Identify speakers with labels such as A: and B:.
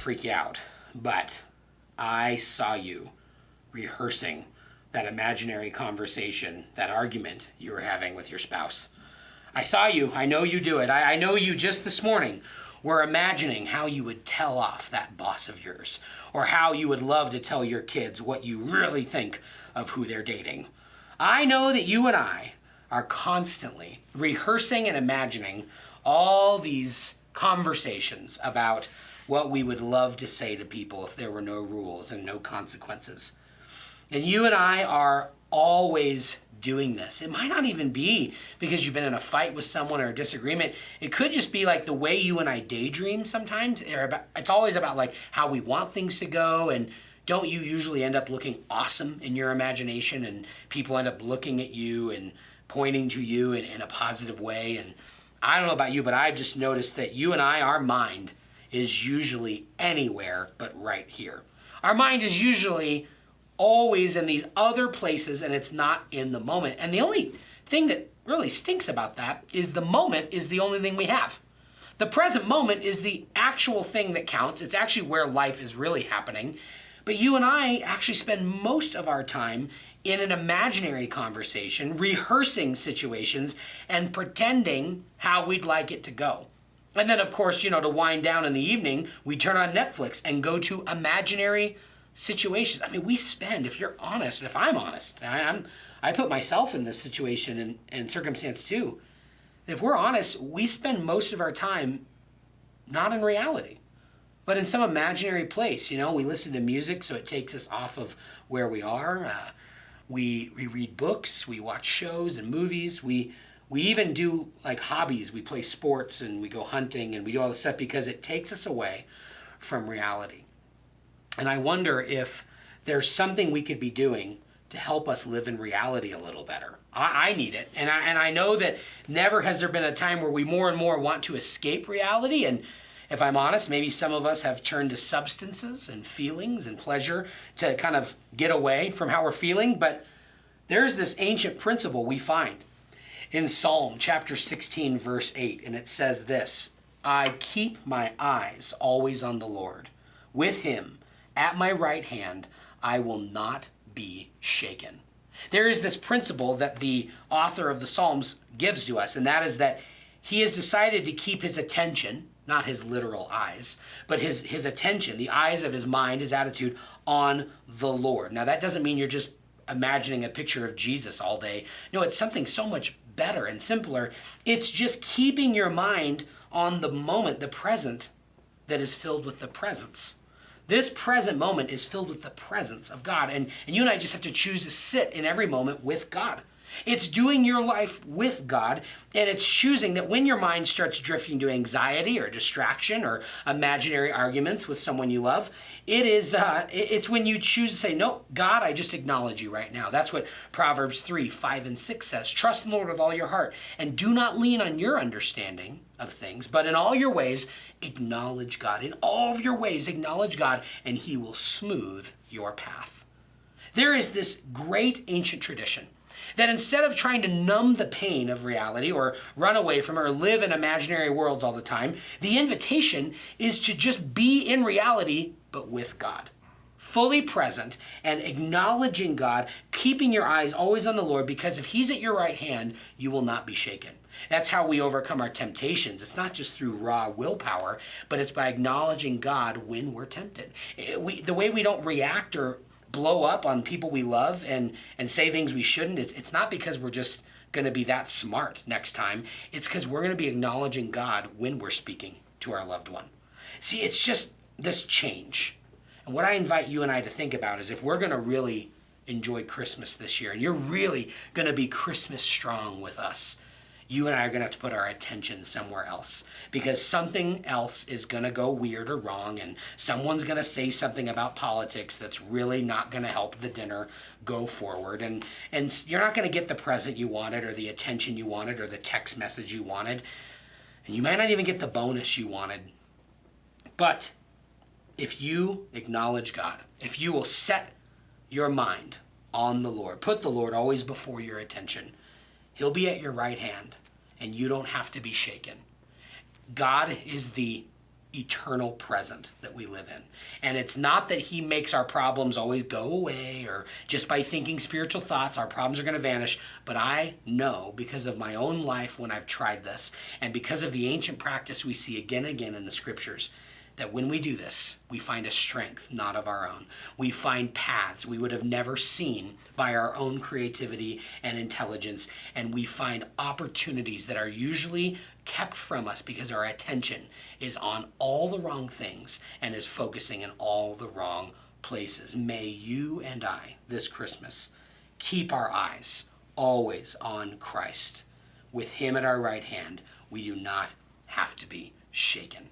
A: freak you out, but I saw you rehearsing that imaginary conversation, that argument you were having with your spouse. I saw you. I know you do it. I know you just this morning were imagining how you would tell off that boss of yours, or how you would love to tell your kids what you really think of who they're dating. I know that you and I are constantly rehearsing and imagining all these conversations about what we would love to say to people if there were no rules and no consequences. And you and I are always doing this. It might not even be because you've been in a fight with someone or a disagreement. It could just be like the way you and I daydream sometimes. It's always about like how we want things to go, and don't you usually end up looking awesome in your imagination, and people end up looking at you and pointing to you in a positive way. And I don't know about you, but I've just noticed that you and I, our mind is usually anywhere but right here. Our mind is usually always in these other places, and it's not in the moment. And the only thing that really stinks about that is the moment is the only thing we have. The present moment is the actual thing that counts. It's actually where life is really happening. But you and I actually spend most of our time in an imaginary conversation, rehearsing situations and pretending how we'd like it to go. And then, of course, to wind down in the evening, we turn on Netflix and go to imaginary situations. I mean, we spend, if you're honest, if I'm honest, I put myself in this situation and circumstance too. If we're honest, we spend most of our time not in reality, but in some imaginary place. We listen to music, so it takes us off of where we are. We read books, we watch shows and movies. We even do like hobbies. We play sports and we go hunting and we do all this stuff because it takes us away from reality. And I wonder if there's something we could be doing to help us live in reality a little better. I need it. And I know that never has there been a time where we more and more want to escape reality. And if I'm honest, maybe some of us have turned to substances and feelings and pleasure to kind of get away from how we're feeling. But there's this ancient principle we find in Psalm chapter 16, verse 8. And it says this: I keep my eyes always on the Lord. With him at my right hand, I will not be shaken. There is this principle that the author of the Psalms gives to us, and that is that he has decided to keep his attention, not his literal eyes, but his attention, the eyes of his mind, his attitude, on the Lord. Now, that doesn't mean you're just imagining a picture of Jesus all day. No, it's something so much better and simpler. It's just keeping your mind on the moment, the present, that is filled with the presence. This present moment is filled with the presence of God. And you and I just have to choose to sit in every moment with God. It's doing your life with God, and it's choosing that when your mind starts drifting to anxiety or distraction or imaginary arguments with someone you love, it's when you choose to say, no, God, I just acknowledge you right now. That's what Proverbs 3, 5, and 6 says. Trust in the Lord with all your heart, and do not lean on your understanding of things, but in all your ways, acknowledge God. In all of your ways, acknowledge God, and he will smooth your path. There is this great ancient tradition that instead of trying to numb the pain of reality or run away from it or live in imaginary worlds all the time, the invitation is to just be in reality, but with God. Fully present and acknowledging God, keeping your eyes always on the Lord, because if he's at your right hand, you will not be shaken. That's how we overcome our temptations. It's not just through raw willpower, but it's by acknowledging God when we're tempted. The way we don't react or blow up on people we love and say things we shouldn't, it's not because we're just going to be that smart next time. It's because we're going to be acknowledging God when we're speaking to our loved one. See, it's just this change. And what I invite you and I to think about is if we're going to really enjoy Christmas this year, and you're really going to be Christmas strong with us, you and I are going to have to put our attention somewhere else, because something else is going to go weird or wrong, and someone's going to say something about politics that's really not going to help the dinner go forward. And you're not going to get the present you wanted or the attention you wanted or the text message you wanted. And you might not even get the bonus you wanted. But if you acknowledge God, if you will set your mind on the Lord, put the Lord always before your attention, he'll be at your right hand, and you don't have to be shaken. God is the eternal present that we live in. And it's not that he makes our problems always go away, or just by thinking spiritual thoughts, our problems are going to vanish. But I know, because of my own life when I've tried this, and because of the ancient practice we see again and again in the scriptures, that when we do this, we find a strength not of our own. We find paths we would have never seen by our own creativity and intelligence, and we find opportunities that are usually kept from us because our attention is on all the wrong things and is focusing in all the wrong places. May you and I, this Christmas, keep our eyes always on Christ. With him at our right hand, we do not have to be shaken.